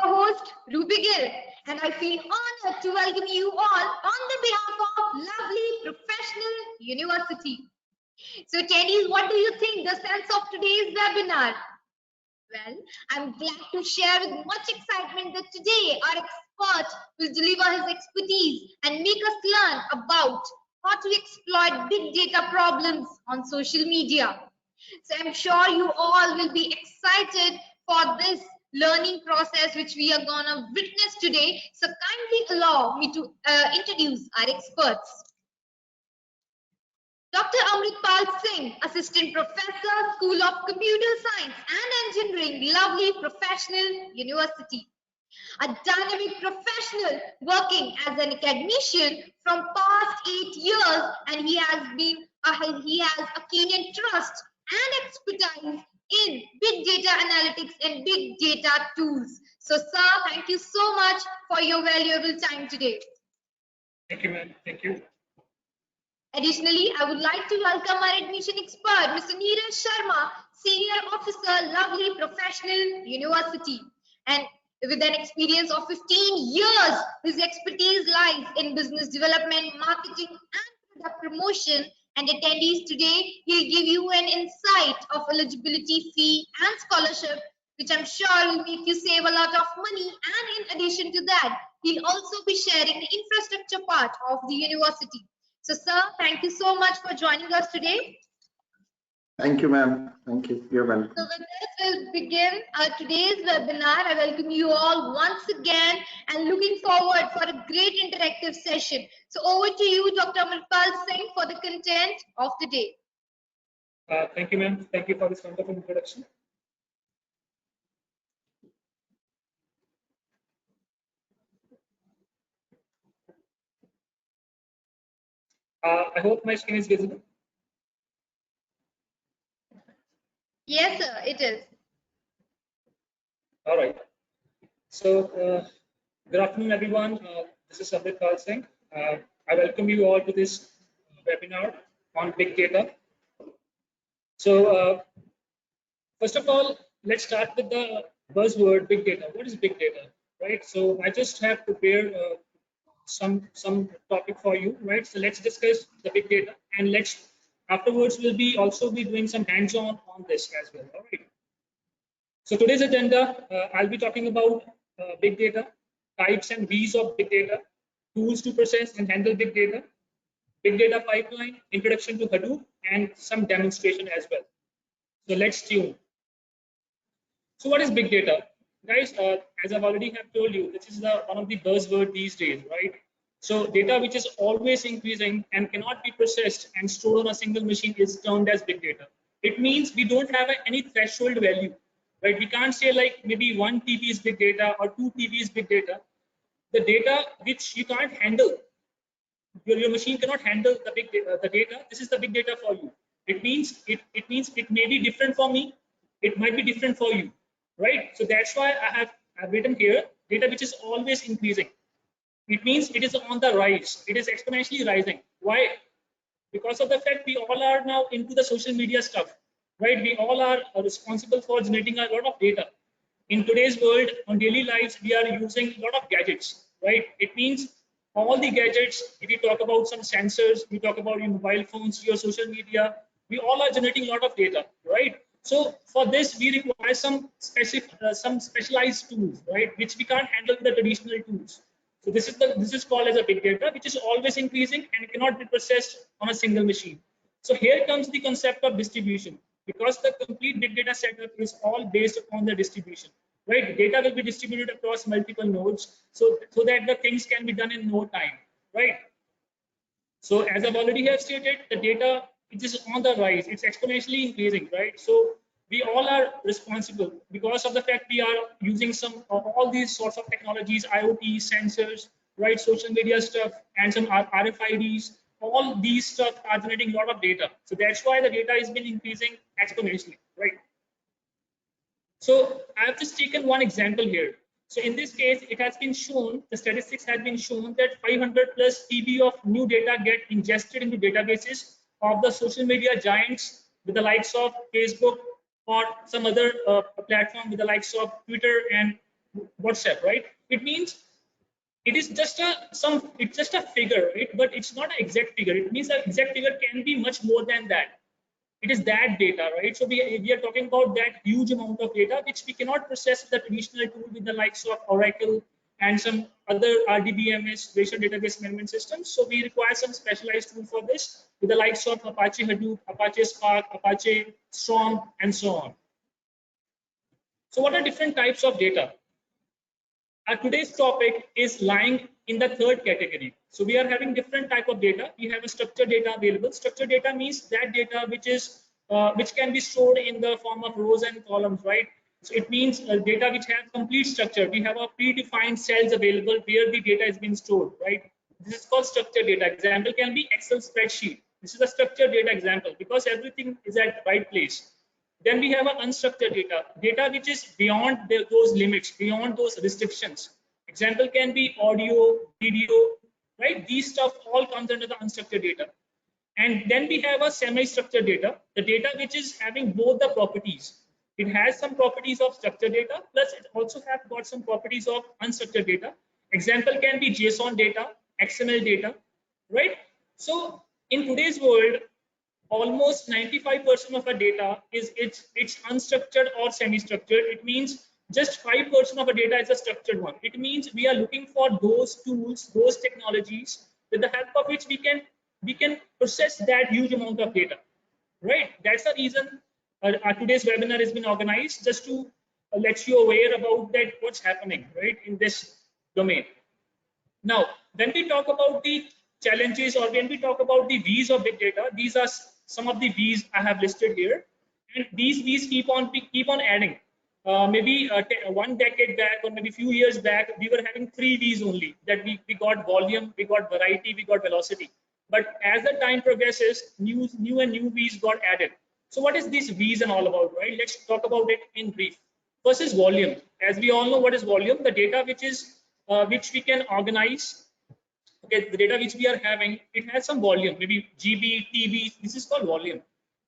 host, Ruby Gill, and I feel honored to welcome you all on the behalf of lovely professional university. So attendees, what do you think the sense of today's webinar? Well, I'm glad to share with much excitement that today our expert will deliver his expertise and make us learn about how to exploit big data problems on social media. So I'm sure you all will be excited for this learning process which we are gonna witness today. So kindly allow me to introduce our experts. Dr. Amritpal Singh, Assistant Professor, School of Computer Science and Engineering, lovely professional university. A dynamic professional working as an academician from past 8 years, and he has a keen interest and expertise in big data analytics and big data tools. So, sir, thank you so much for your valuable time today. Thank you, ma'am. Thank you. Additionally, I would like to welcome our admission expert, Mr. Neeraj Sharma, Senior Officer, lovely professional university. And with an experience of 15 years, his expertise lies in business development, marketing, and product promotion. And attendees today, he'll give you an insight of eligibility fee and scholarship, which I'm sure will make you save a lot of money. And in addition to that, he'll also be sharing the infrastructure part of the university. So, sir, thank you so much for joining us today. Thank you, ma'am. Thank you. You're welcome. So with this, we'll begin today's webinar. I welcome you all once again and looking forward for a great interactive session. So over to you, Dr. Amritpal Singh, for the content of the day. Thank you, ma'am. Thank you for this wonderful introduction. I hope my screen is visible. Yes, sir, it is. All right. So, good afternoon, everyone. This is Amritpal Singh. I welcome you all to this webinar on big data. So, first of all, let's start with the buzzword big data. What is big data, right? So, I just have prepared some topic for you, right? So let's discuss the big data, and let's afterwards we'll be also be doing some hands-on on this as well. All right. So today's agenda, I'll be talking about big data, types and views of big data, tools to process and handle big data pipeline, introduction to Hadoop, and some demonstration as well. So let's tune. So what is big data? Guys, as I've already have told you, this is one of the buzzword these days, right? So data which is always increasing and cannot be processed and stored on a single machine is termed as big data. It means we don't have any threshold value, right? We can't say like maybe 1 TB is big data or 2 TB is big data. The data which you can't handle, your machine cannot handle the big data, this is the big data for you. It means it may be different for me, it might be different for you. Right, so that's why I've written here data which is always increasing. It means it is on the rise. It is exponentially rising. Why? Because of the fact we all are now into the social media stuff, right? We all are responsible for generating a lot of data. In today's world, on daily lives, we are using a lot of gadgets, right? It means all the gadgets. If you talk about some sensors, we talk about your mobile phones, your social media. We all are generating a lot of data, right? So for this, we require some specialized tools, right, which we can't handle with the traditional tools. So this is called as a big data, which is always increasing and cannot be processed on a single machine. So here comes the concept of distribution, because the complete big data setup is all based upon the distribution, right? Data will be distributed across multiple nodes, so that the things can be done in no time, right? So as I've already have stated, the data, it is on the rise, it's exponentially increasing, right? So we all are responsible because of the fact we are using all these sorts of technologies, IoT, sensors, right, social media stuff, and some RFIDs. All these stuff are generating a lot of data. So that's why the data has been increasing exponentially, right? So I have just taken one example here. So in this case, it has been shown, the statistics have been shown that 500 plus TB of new data get ingested into databases of the social media giants with the likes of Facebook or some other platform with the likes of Twitter and WhatsApp, right? It means it is just it's just a figure, right? But it's not an exact figure. It means the exact figure can be much more than that. It is that data, right? So we are talking about that huge amount of data which we cannot process with the traditional tool with the likes of Oracle and some other RDBMS, relational database management systems. So we require some specialized tool for this with the likes of Apache Hadoop, Apache Spark, Apache Storm, and so on. So what are different types of data? Today's topic is lying in the third category. So we are having different type of data. We have a structured data available. Structured data means that data which can be stored in the form of rows and columns, right? So it means data which has complete structure. We have a predefined cells available where the data is being stored, right? This is called structured data. Example can be Excel spreadsheet. This is a structured data example because everything is at right place. Then we have an unstructured data which is beyond those limits, beyond those restrictions. Example can be audio, video, right? These stuff all comes under the unstructured data. And then we have a semi-structured data, the data which is having both the properties. It has some properties of structured data, plus it also have got some properties of unstructured data. Example can be JSON data, XML data, right? So in today's world, almost 95% of our data is it's unstructured or semi-structured. It means just 5% of our data is a structured one. It means we are looking for those tools, those technologies with the help of which we can process that huge amount of data, right? That's the reason our today's webinar has been organized, just to let you aware about that what's happening, right, in this domain. Now, when we talk about the challenges or when we talk about the V's of big data, these are some of the V's I have listed here, and these V's keep on adding. Maybe 1 decade back or maybe few years back, we were having 3 V's only. That we got volume, we got variety, we got velocity. But as the time progresses, new and new V's got added. So what is these V's and all about, right? Let's talk about it in brief. First is volume. As we all know, what is volume? The data which we can organize. Okay, the data which we are having, it has some volume, maybe GB, TB. This is called volume.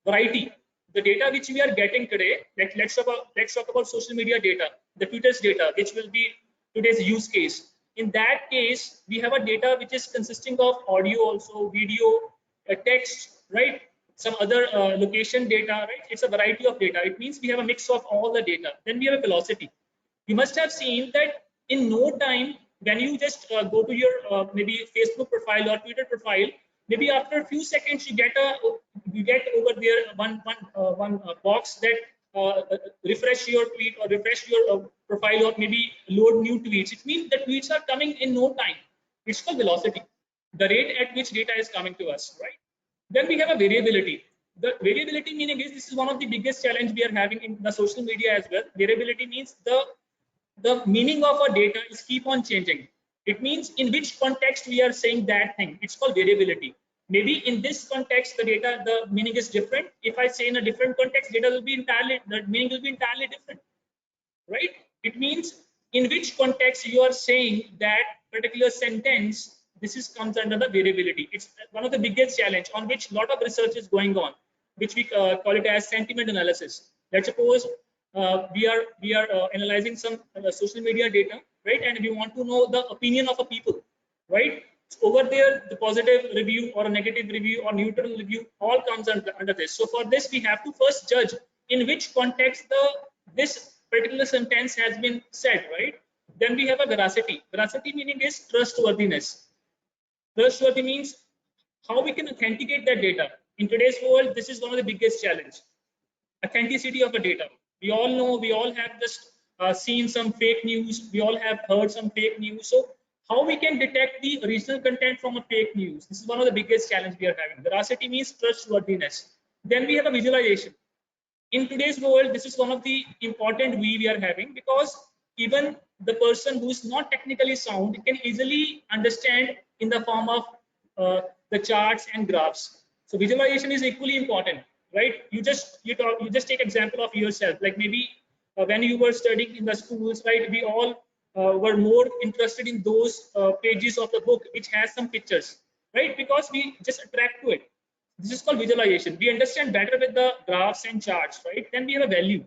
Variety. The data which we are getting today, let's talk about social media data, the Twitter's data, which will be today's use case. In that case, we have a data which is consisting of audio, also video, text, right? Some other location data, right? It's a variety of data. It means we have a mix of all the data. Then we have a velocity. You must have seen that in no time, when you just go to your maybe Facebook profile or Twitter profile, maybe after a few seconds you get over there one box that refresh your tweet or refresh your profile or maybe load new tweets. It means the tweets are coming in no time. It's called velocity, the rate at which data is coming to us, right? Then we have a variability. The variability meaning is this is one of the biggest challenge we are having in the social media as well. Variability means the meaning of our data is keep on changing. It means in which context we are saying that thing. It's called variability. Maybe in this context, the meaning is different. If I say in a different context, the meaning will be entirely different, right? It means in which context you are saying that particular sentence. This comes under the variability. It's one of the biggest challenge on which a lot of research is going on, which we call it as sentiment analysis. Let's suppose we are analyzing some social media data, right? And we want to know the opinion of a people, right? So over there, the positive review or a negative review or neutral review all comes under this. So for this, we have to first judge in which context this particular sentence has been said, right? Then we have a veracity. Veracity meaning is trustworthiness. Trustworthy means how we can authenticate that data. In today's world, this is one of the biggest challenge. Authenticity of the data. We all know, we all have just seen some fake news. We all have heard some fake news. So how we can detect the original content from a fake news? This is one of the biggest challenge we are having. Veracity means trustworthiness. Then we have a visualization. In today's world, this is one of the important we are having, because even the person who's not technically sound can easily understand in the form of the charts and graphs. So visualization is equally important, right? You just take example of yourself. Like maybe when you were studying in the schools, right? We all were more interested in those pages of the book which has some pictures, right? Because we just attract to it. This is called visualization. We understand better with the graphs and charts, right? Then we have a value.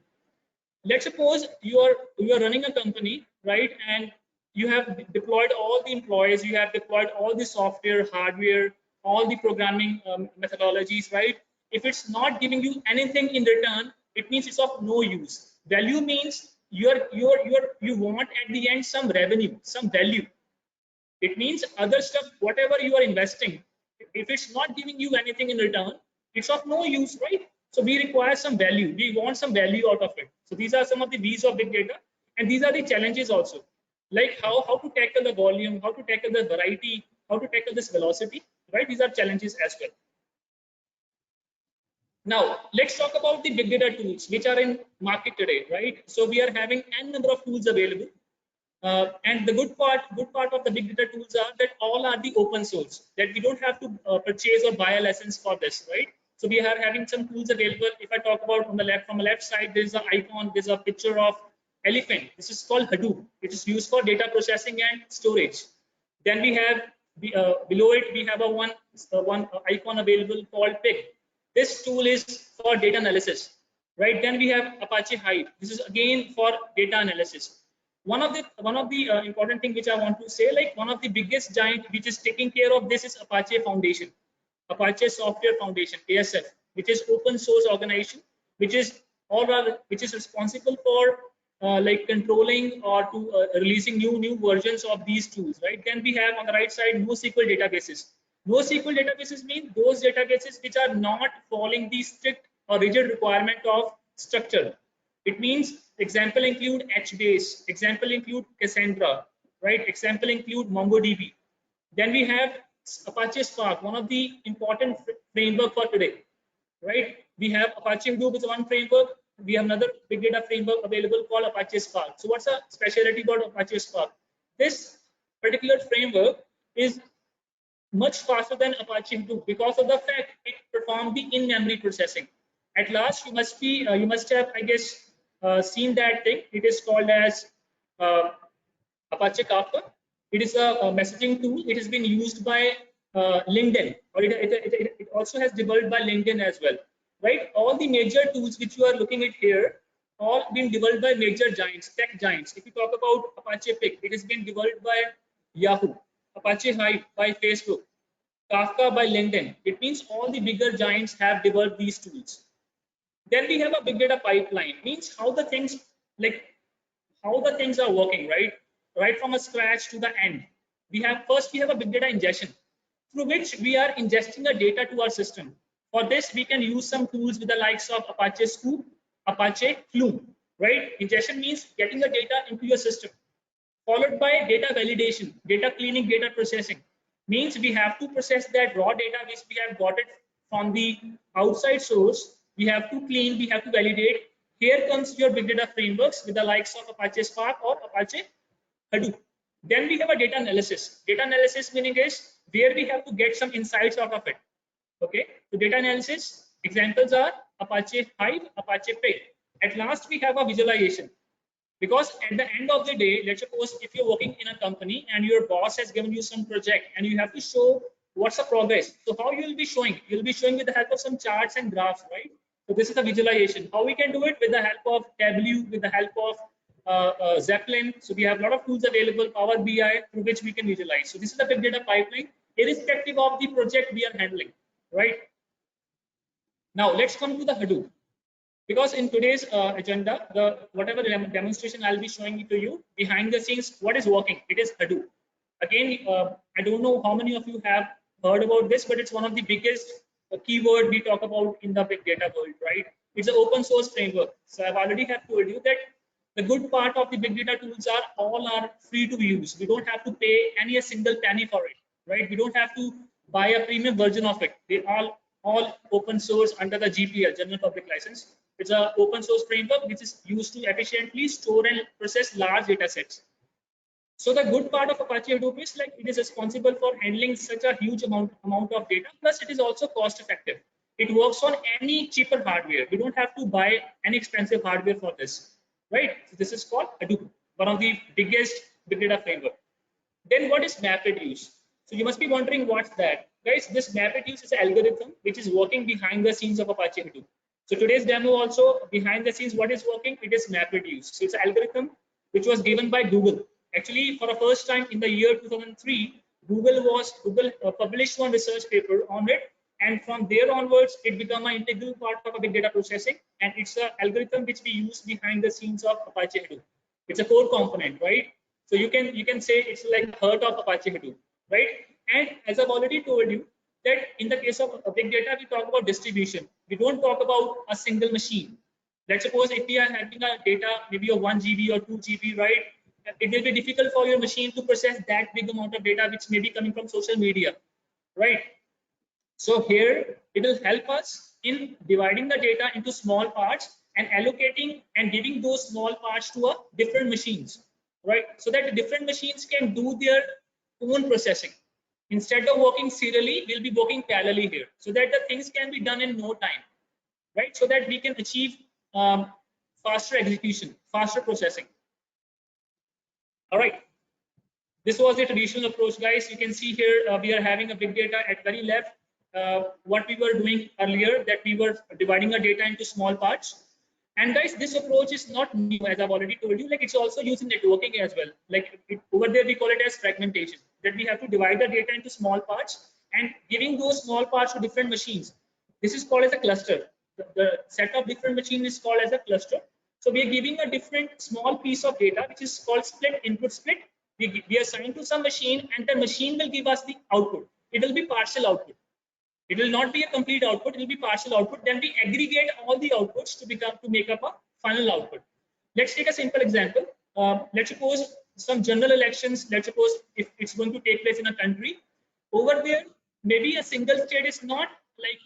let's suppose you are running a company, right? And you have deployed all the employees, you have deployed all the software, hardware, all the programming methodologies, right? If it's not giving you anything in return, it means it's of no use. Value means you want at the end some revenue, some value. It means other stuff, whatever you are investing, if it's not giving you anything in return, it's of no use, right? So we require some value. We want some value out of it. So these are some of the V's of big data, and these are the challenges also, like how to tackle the volume, how to tackle the variety, how to tackle this velocity, right? These are challenges as well. Now, let's talk about the big data tools which are in market today, right? So we are having n number of tools available. And the good part of the big data tools are that all are the open source, that we don't have to purchase or buy a license for this, right? So we are having some tools available. If I talk about on the left, from the left side, there's an icon, there's a picture of elephant. This is called Hadoop. It is used for data processing and storage. Then we have below it, we have a one icon available called Pig. This tool is for data analysis, right? Then we have Apache Hive. This is again for data analysis. One of the important thing which I want to say, like one of the biggest giant which is taking care of this is Apache Foundation, Apache Software Foundation, ASF, which is open source organization, which is which is responsible for like controlling or to releasing new versions of these tools, right? Then we have on the right side NoSQL databases. NoSQL databases mean those databases which are not following the strict or rigid requirement of structure. It means example include HBase, example include Cassandra, right? Example include MongoDB. Then we have Apache Spark, one of the important framework for today, right? We have Apache Hadoop is one framework. We have another big data framework available called Apache Spark. So what's the specialty about Apache Spark? This particular framework is much faster than Apache Hadoop because of the fact it performs the in-memory processing. At last, you must have, I guess, seen that thing. It is called as Apache Kafka. It is a messaging tool. It has been used by LinkedIn, or it also has developed by LinkedIn as well, right? All the major tools which you are looking at here, all been developed by major giants, tech giants. If you talk about Apache Pick, it has been developed by Yahoo, Apache Hive by Facebook, Kafka by LinkedIn. It means all the bigger giants have developed these tools. Then we have a big data pipeline, means how the things are working, right from a scratch to the end. We have a big data ingestion, through which we are ingesting the data to our system. For this, we can use some tools with the likes of Apache Scoop, Apache Flume, right? Ingestion means getting the data into your system, followed by data validation, data cleaning, data processing. Means we have to process that raw data which we have got it from the outside source. We have to clean, we have to validate. Here comes your big data frameworks with the likes of Apache Spark or Apache Hadoop. Then we have a data analysis. Data analysis meaning is where we have to get some insights out of it. Okay, so data analysis examples are Apache Hive, Apache Pig. At last, we have a visualization. Because at the end of the day, let's suppose if you're working in a company and your boss has given you some project and you have to show what's the progress. So how you will be showing? You'll be showing with the help of some charts and graphs, right? So this is a visualization. How we can do it? With the help of Tableau, with the help of Zeppelin. So we have a lot of tools available, Power BI, through which we can visualize. So this is the big data pipeline, irrespective of the project we are handling, right? Now let's come to the Hadoop. Because in today's agenda, whatever demonstration I'll be showing to you, behind the scenes, what is working? It is Hadoop. Again, I don't know how many of you have heard about this, but it's one of the biggest keyword we talk about in the big data world, right? It's an open source framework. So I've already have told you that the good part of the big data tools are all are free to use. We don't have to pay any a single penny for it, right? We don't have to buy a premium version of it. They all open source under the GPL, General Public License. It's an open source framework which is used to efficiently store and process large data sets. So the good part of Apache Hadoop is like it is responsible for handling such a huge amount of data. Plus, it is also cost effective. It works on any cheaper hardware. We don't have to buy any expensive hardware for this, right? So this is called Hadoop, one of the biggest big data framework. Then what is MapReduce? So you must be wondering what's that, guys. This MapReduce is an algorithm which is working behind the scenes of Apache Hadoop. So today's demo also behind the scenes, what is working? It is MapReduce. So it's an algorithm which was given by Google. Actually, for the first time in the year 2003, Google published one research paper on it, and from there onwards, it became an integral part of a big data processing, and it's an algorithm which we use behind the scenes of Apache Hadoop. It's a core component, right? So you can say it's like heart of Apache Hadoop, right? And as I've already told you, that in the case of big data, we talk about distribution. We don't talk about a single machine. Let's suppose if we are having a data maybe of 1 GB or 2 GB, right? It will be difficult for your machine to process that big amount of data which may be coming from social media, right? So here it will help us in dividing the data into small parts and allocating and giving those small parts to a different machines, right? So that different machines can do their own processing. Instead of working serially, we'll be working parallelly here, so that the things can be done in no time, right? So that we can achieve faster execution, faster processing. All right. This was the traditional approach, guys. You can see here we are having a big data at very left. What we were doing earlier, that we were dividing our data into small parts. And guys, this approach is not new, as I've already told you. Like, it's also used in networking as well. Like over there, we call it as fragmentation. That we have to divide the data into small parts and giving those small parts to different machines. This is called as a cluster. The set of different machines is called as a cluster. So we are giving a different small piece of data, which is called split, input split. We assign to some machine, and the machine will give us the output. It will be partial output. It will not be a complete output. It will be partial output. Then we aggregate all the outputs to make up a final output. Let's take a simple example. Let's suppose some general elections. Let's suppose if it's going to take place in a country, over there maybe a single state is not like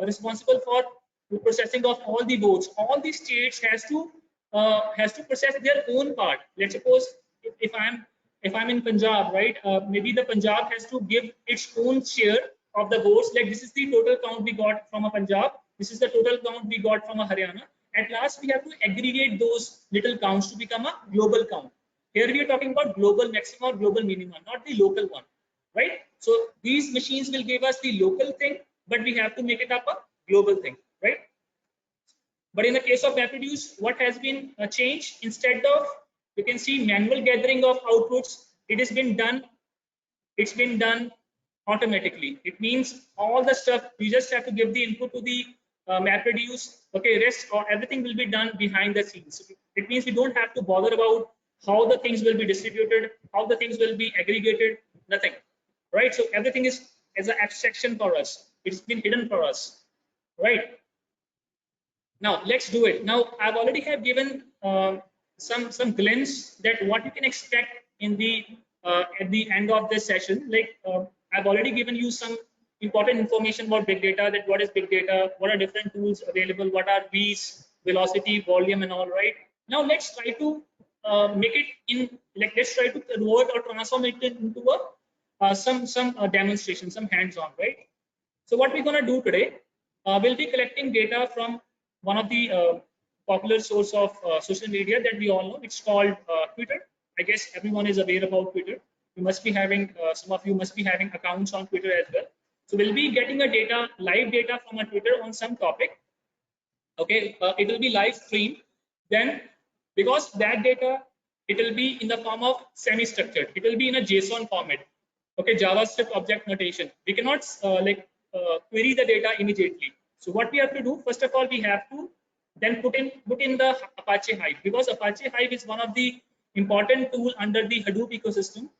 responsible for the processing of all the votes. All the states has to process their own part. Let's suppose if I'm in Punjab, right? Maybe the Punjab has to give its own share of the votes. Like, this is the total count we got from a Punjab. This is the total count we got from a Haryana. At last, we have to aggregate those little counts to become a global count. Here we are talking about global maximum or global minimum, not the local one, right? So these machines will give us the local thing, but we have to make it up a global thing, right? But in the case of MapReduce, what has been changed? Instead of, you can see, manual gathering of outputs, it's been done automatically. It means all the stuff, you just have to give the input to the MapReduce. Okay, rest or everything will be done behind the scenes. It means we don't have to bother about how the things will be distributed, how the things will be aggregated, nothing, right? So everything is as an abstraction for us. It's been hidden for us, right? Now let's do it. Now I've already have given some glimpse that what you can expect in the at the end of this session. Like I've already given you some important information about big data. That what is big data? What are different tools available? What are these? Velocity, volume, and all. Right. Now let's try to make it in. Like let's try to convert or transform it into a some demonstration, some hands-on. Right. So what we're gonna do today? We'll be collecting data from one of the popular source of social media that we all know. It's called Twitter. I guess everyone is aware about Twitter. You must be having, some of you must be having accounts on Twitter as well. So we'll be getting a live data from a Twitter on some topic. Okay, it will be live streamed. Then, because that data, it will be in the form of semi-structured. It will be in a JSON format. Okay, JavaScript object notation. We cannot query the data immediately. So what we have to do, first of all, we have to then put in the Apache Hive, because Apache Hive is one of the important tool under the Hadoop ecosystem,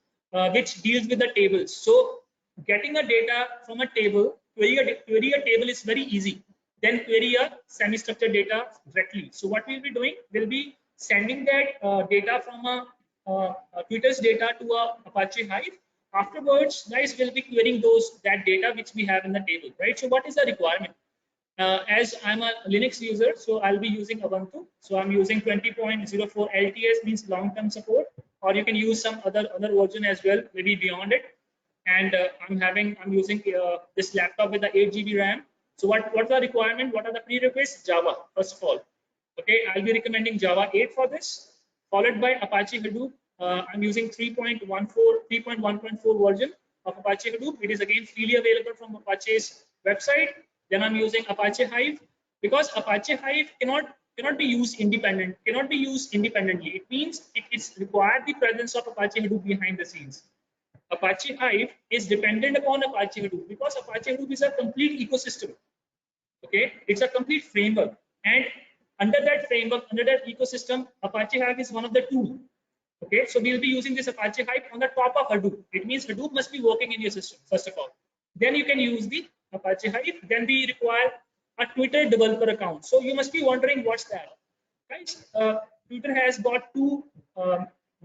which deals with the tables. So getting a data from a table, query a table is very easy. Then query a semi-structured data directly. So what we'll be doing, we'll be sending that data from a Twitter's data to a Apache Hive. Afterwards, guys, we'll be querying that data which we have in the table, right? So what is the requirement? As I'm a Linux user, so I'll be using Ubuntu. So I'm using 20.04 LTS, means long-term support, or you can use some other version as well, maybe beyond it. And I'm using this laptop with the 8 GB RAM. So what's the requirement? What are the prerequisites? Java, first of all. Okay, I'll be recommending Java 8 for this, followed by Apache Hadoop. I'm using 3.1.4 version of Apache Hadoop. It is again freely available from Apache's website. Then I'm using Apache Hive because Apache Hive cannot be used independently. It means it's required the presence of Apache Hadoop behind the scenes. Apache Hive is dependent upon Apache Hadoop because Apache Hadoop is a complete ecosystem. Okay, it's a complete framework, and under that framework, under that ecosystem, Apache Hive is one of the tools. Okay, so we'll be using this Apache Hive on the top of Hadoop. It means Hadoop must be working in your system first of all. Then you can use the Apache Hive. Then we require a Twitter developer account. So you must be wondering what's that, guys? Twitter has got two.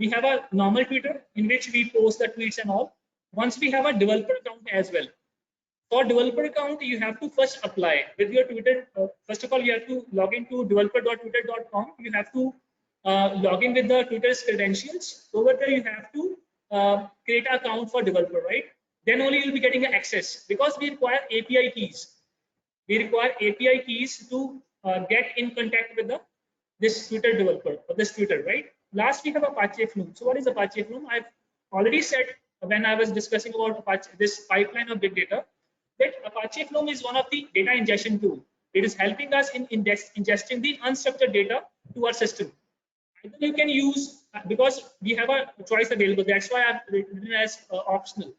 We have a normal Twitter in which we post the tweets and all. Once we have a developer account as well. For developer account, you have to first apply with your Twitter. First of all, you have to log into developer.twitter.com. You have to log in with the Twitter's credentials. Over there, you have to create an account for developer, right? Then only you'll be getting access because we require API keys. We require API keys to get in contact with this Twitter developer or this Twitter, right? Last, we have Apache Flume. So what is Apache Flume? I've already said when I was discussing about Apache, this pipeline of big data, that Apache Flume is one of the data ingestion tool. It is helping us in ingesting the unstructured data to our system. Either you can use, because we have a choice available, that's why I've written as optional.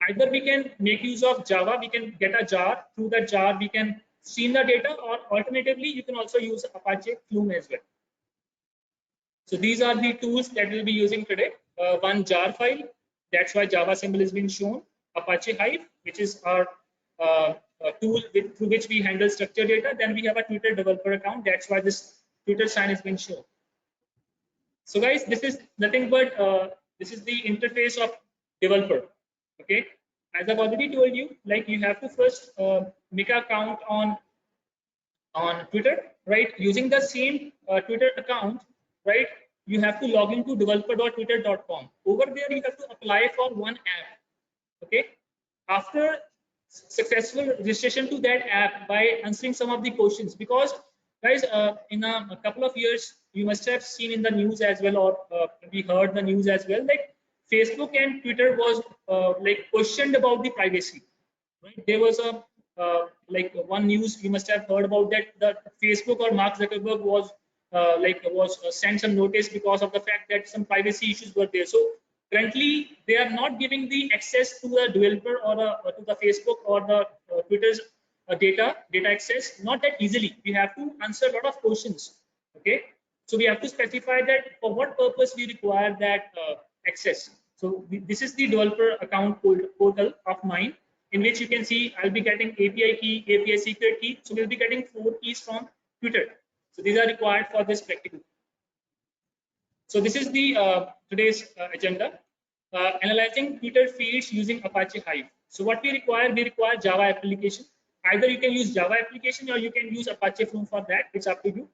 Either we can make use of Java, we can get a jar, through that jar we can stream the data, or alternatively you can also use Apache Flume as well. So these are the tools that we'll be using today. One jar file, that's why Java symbol is being shown. Apache Hive, which is our tool through which we handle structured data. Then we have a Twitter developer account, that's why this Twitter sign is being shown. So guys, this is nothing but this is the interface of developer. Okay, as I've already told you, like you have to first make an account on Twitter, right? Using the same Twitter account, right? You have to log into developer.twitter.com. Over there, you have to apply for one app. Okay, after successful registration to that app by answering some of the questions, because guys, in a couple of years, you must have seen in the news as well, or we heard the news as well, that Facebook and Twitter was like questioned about the privacy. Right? There was a like one news you must have heard about, that the Facebook or Mark Zuckerberg was sent some notice because of the fact that some privacy issues were there. So currently they are not giving the access to the developer or to the Facebook or the Twitter's data access, not that easily. We have to answer a lot of questions. Okay, so we have to specify that for what purpose we require that access. So this is the developer account portal of mine, in which you can see I'll be getting API key, API secret key. So we'll be getting 4 keys from Twitter. So these are required for this practical. So this is the today's agenda, analyzing Twitter feeds using Apache Hive. So what we require Java application. Either you can use Java application or you can use Apache Flume for that. It's up to you.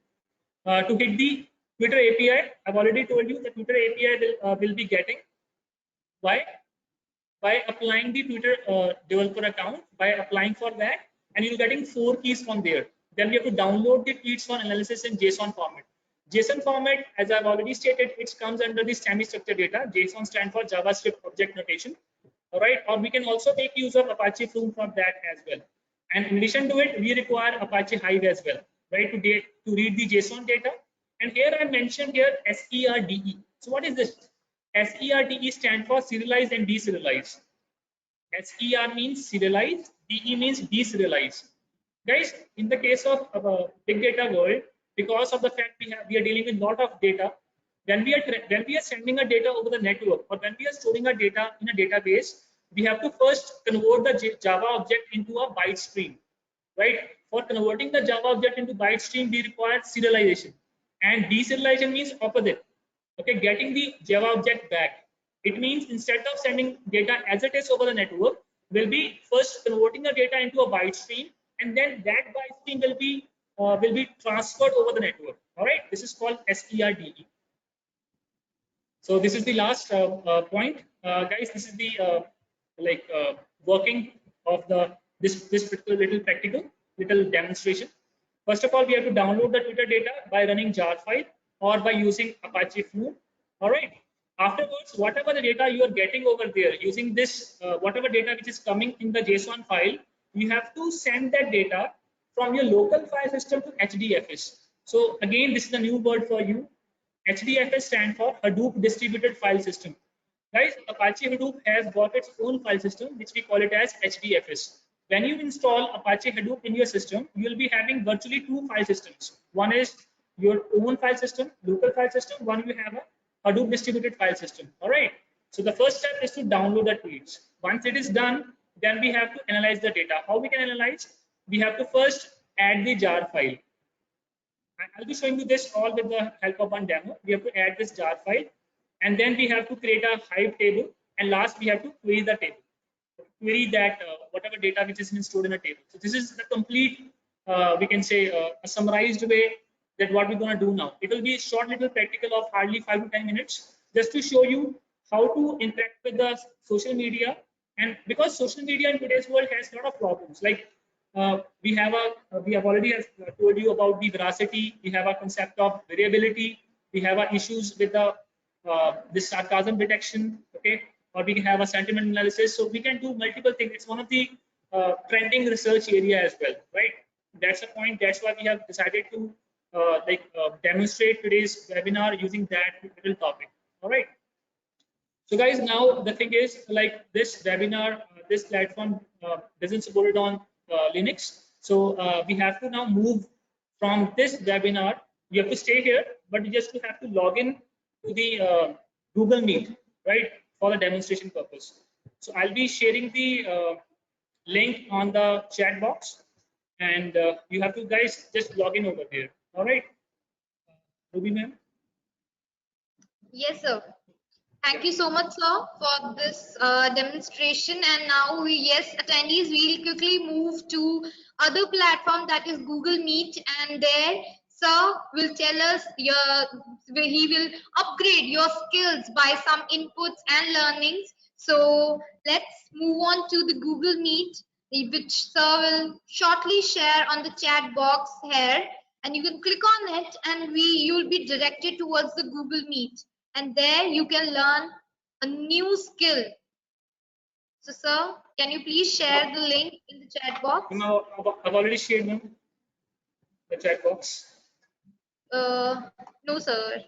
To hit the Twitter API, I've already told you the Twitter API will be getting by applying the Twitter developer account, by applying for that, and you're getting 4 keys from there. Then we have to download the tweets for analysis in JSON format. JSON format, as I've already stated, it comes under the semi-structured data. JSON stands for JavaScript Object Notation. All right, or we can also make use of Apache Flume for that as well. And in addition to it, we require Apache Hive as well, right, to read the JSON data. And here I mentioned here SERDE. So what is this? SERDE stands for serialize and deserialize. SER means serialize, DE means deserialize. Guys, in the case of big data world, because of the fact we are dealing with a lot of data, when we are sending a data over the network, or when we are storing a data in a database, we have to first convert the Java object into a byte stream, right? For converting the Java object into byte stream, we require serialization, and deserialization means opposite. Okay, getting the Java object back. It means instead of sending data as it is over the network, we'll be first converting the data into a byte stream, and then that byte stream will be transferred over the network. All right, this is called SERDE. So this is the last point, guys. This is the working of this particular little practical demonstration. First of all, we have to download the Twitter data by running jar file or by using Apache Flume. All right. Afterwards, whatever the data you are getting over there, using this whatever data which is coming in the JSON file, you have to send that data from your local file system to HDFS. So again, this is a new word for you. HDFS stands for Hadoop Distributed File System. Guys, Apache Hadoop has got its own file system, which we call it as HDFS. When you install Apache Hadoop in your system, you will be having virtually two file systems. One is your own file system, local file system. One you have a Hadoop distributed file system. All right. So the first step is to download the tweets. Once it is done, then we have to analyze the data. How we can analyze? We have to first add the jar file. I'll be showing you this all with the help of one demo. We have to add this jar file, and then we have to create a Hive table, and last we have to query the table, query that whatever data which is stored in a table. So this is the complete, we can say, a summarized way that what we're going to do now. It will be a short little practical of hardly 5 to 10 minutes, just to show you how to interact with the social media. And because social media in today's world has a lot of problems, like we have already told you about the veracity. We have a concept of variability. We have issues with the this sarcasm detection. Okay, or we can have a sentiment analysis. So we can do multiple things. It's one of the trending research area as well, right? That's the point. That's why we have decided to demonstrate today's webinar using that little topic. All right. So guys, now the thing is, like, this webinar, this platform doesn't support it on Linux. So we have to now move from this webinar. You have to stay here, but you just have to log in to the Google Meet, right, for the demonstration purpose. So I'll be sharing the link on the chat box, and you have to, guys, just log in over there. All right, Ruby ma'am. Yes, sir. Thank you so much, sir, for this demonstration. And now, yes, attendees, we'll quickly move to other platform, that is Google Meet, and there, sir will tell us he will upgrade your skills by some inputs and learnings. So let's move on to the Google Meet, which sir will shortly share on the chat box here, and you can click on it, and you'll be directed towards the Google Meet. And there you can learn a new skill. So, sir, can you please share the link in the chat box? No, I've already shared the chat box. No, sir.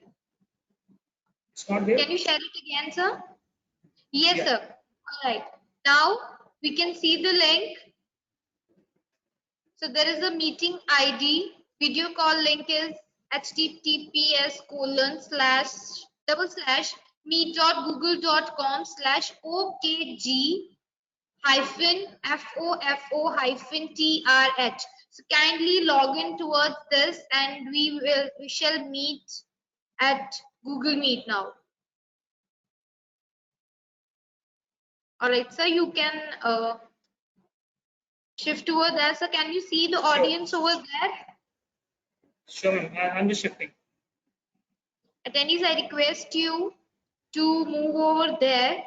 It's not there. Can you share it again, sir? Yes, Yeah. sir. All right. Now we can see the link. So there is a meeting ID. Video call link is https://meet.google.com/okg-fofo-trh. So kindly log in towards this, and we shall meet at Google Meet now. All right, sir, you can shift over there. So can you see the audience over there? Sure, I'm just shifting. Attendees, I request you to move over there,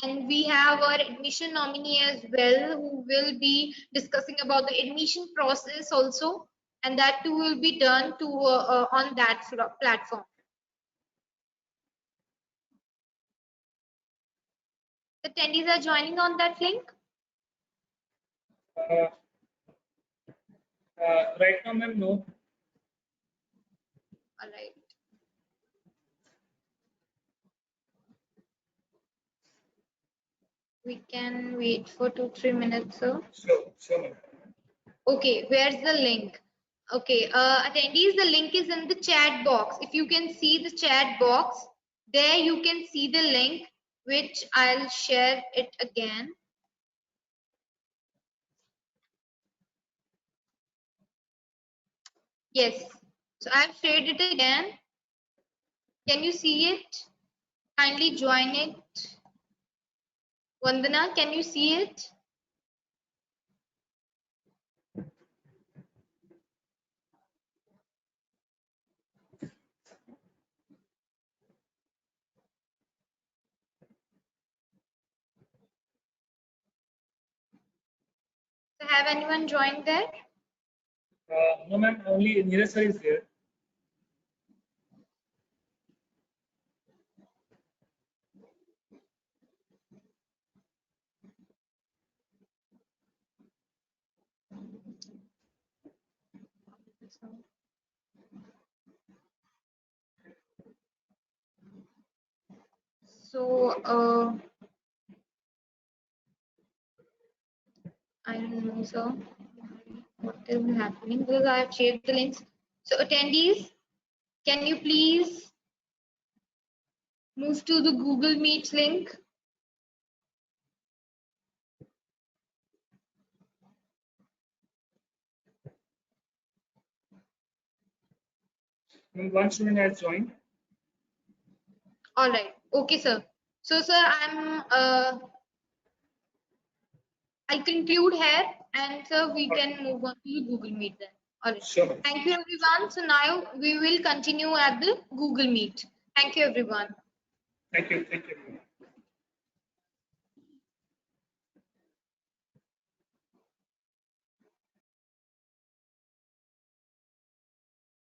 and we have our admission nominee as well, who will be discussing about the admission process also, and that too will be done to on that platform. Attendees are joining on that link. Right now, ma'am, no. All right. We can wait for 2-3 minutes, sir. Sure, ma'am. Okay, where's the link? Okay, attendees, the link is in the chat box. If you can see the chat box, there you can see the link, which I'll share it again. Yes, so I've shared it again. Can you see it? Kindly join it. Vandana, can you see it? So have anyone joined there? No, ma'am, only Neeraj sir is there. So I don't know, sir, what is happening because I have shared the links. So attendees, can you please move to the Google Meet link? One student has joined. All right. Okay, sir. So, sir, I conclude here, and sir, we can move on to the Google Meet then. All right. Sure. Thank you, everyone. So now we will continue at the Google Meet. Thank you, everyone. Thank you. Thank you.